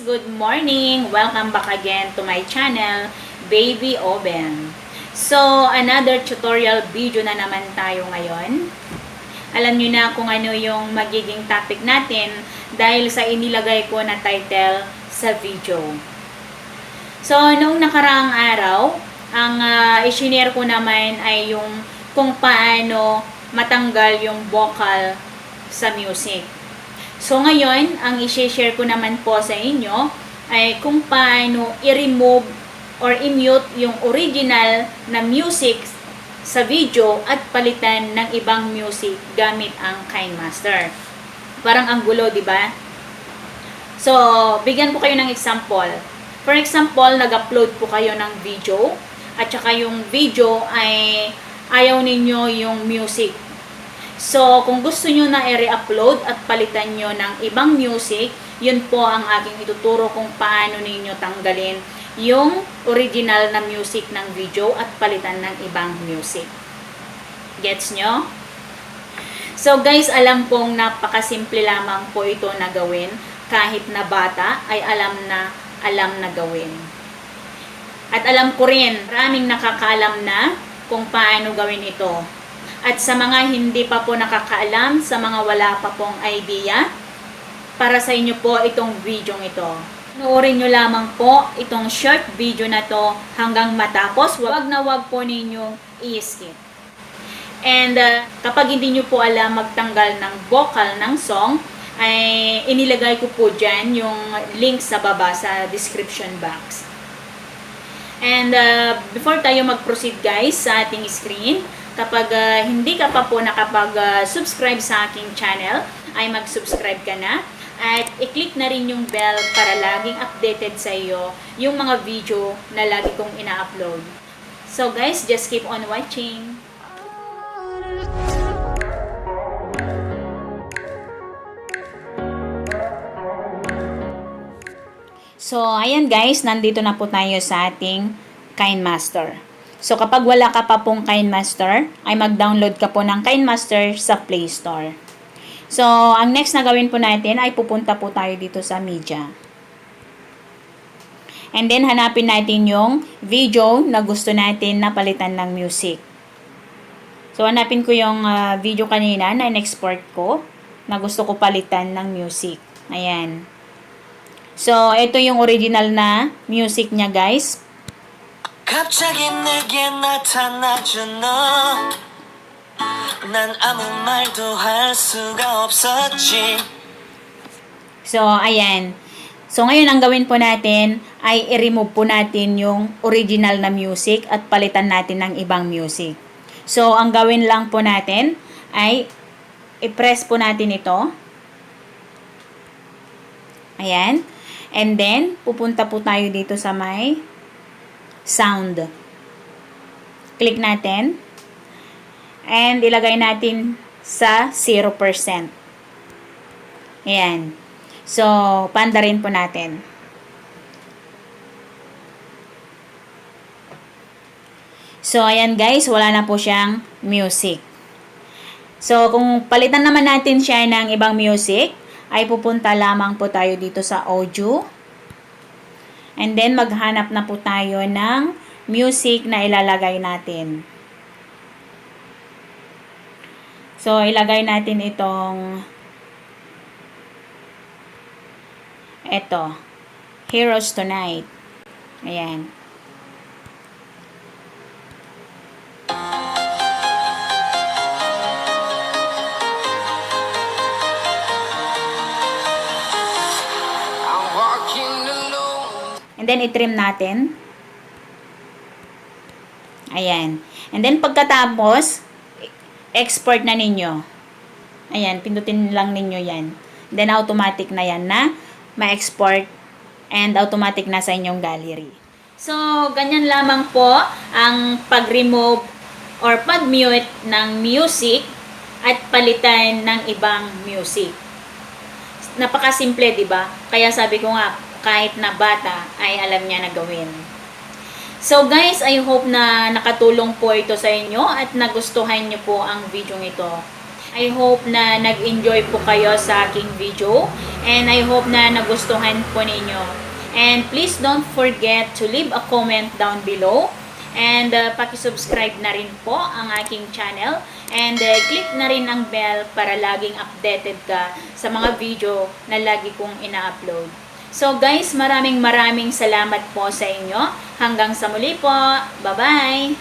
good morning! Welcome back again to my channel, Baby Oben. So, another tutorial video na naman tayo ngayon. Alam nyo na kung ano yung magiging topic natin dahil sa inilagay ko na title sa video. So, noong nakaraang araw, ang i-share ko naman ay yung kung paano matanggal yung vocal sa music. So ngayon, ang i-share ko naman po sa inyo ay kung paano i-remove or i-mute yung original na music sa video at palitan ng ibang music gamit ang KineMaster. Parang ang gulo, di ba? So, bigyan ko kayo ng example. For example, nag-upload po kayo ng video at saka yung video ay ayaw ninyo yung music. So, kung gusto nyo na i-re-upload at palitan nyo ng ibang music, yun po ang aking ituturo kung paano ninyo tanggalin yung original na music ng video at palitan ng ibang music. Gets nyo? So, guys, alam pong napakasimple lamang po ito na gawin. Kahit na bata ay alam na gawin. At alam ko rin, maraming nakakaalam na kung paano gawin ito. At sa mga hindi pa po nakakaalam, sa mga wala pa pong idea, para sa inyo po itong video ito. Noorin nyo lamang po itong short video na to hanggang matapos. Wag na wag po ninyong i-skip. And kapag hindi nyo po alam magtanggal ng vocal ng song, ay inilagay ko po dyan yung link sa baba sa description box. And before tayo mag-proceed guys sa ating screen, kapag hindi ka pa po nakapag-subscribe sa aking channel, ay mag-subscribe ka na. At i-click na rin yung bell para laging updated sa iyo yung mga video na lagi kong ina-upload. So guys, just keep on watching. So, ayan guys, nandito na po tayo sa ating KineMaster. So, kapag wala ka pa pong KineMaster, ay mag-download ka po ng KineMaster sa Play Store. So, ang next na gawin po natin ay pupunta po tayo dito sa Media. And then, hanapin natin yung video na gusto natin na palitan ng music. So, hanapin ko yung video kanina na in-export ko na gusto ko palitan ng music. Ayan. So, ito yung original na music niya, guys. 갑자기 내게 나타나준 너 난 아무 말도 할 수가 없었지. So, ayan. So, ngayon ang gawin po natin ay i-remove po natin yung original na music at palitan natin ng ibang music. So, ang gawin lang po natin ay i-press po natin ito. Ayan. And then, pupunta po tayo dito sa may sound. Click natin. And ilagay natin sa 0%. Ayan. So, pandarin po natin. So, ayan guys, wala na po siyang music. So, kung palitan naman natin siya ng ibang music, ay pupunta lamang po tayo dito sa audio. And then, maghanap na po tayo ng music na ilalagay natin. So, ilagay natin itong Heroes Tonight. Ayan. And then, i-trim natin. Ayan. And then, pagkatapos, export na ninyo. Ayan, pindutin lang ninyo yan. Then, automatic na yan na ma-export and automatic na sa inyong gallery. So, ganyan lamang po ang pag-remove or pag-mute ng music at palitan ng ibang music. Napakasimple, di ba? Kaya sabi ko nga, kahit na bata ay alam niya na gawin. So guys, I hope na nakatulong po ito sa inyo at nagustuhan niyo po ang video ito. I hope na nag-enjoy po kayo sa aking video. And I hope na nagustuhan po ninyo. And please don't forget to leave a comment down below. And paki-subscribe na rin po ang aking channel. And click na rin ang bell para laging updated ka sa mga video na lagi kong ina-upload. So guys, maraming salamat po sa inyo. Hanggang sa muli po. Bye-bye!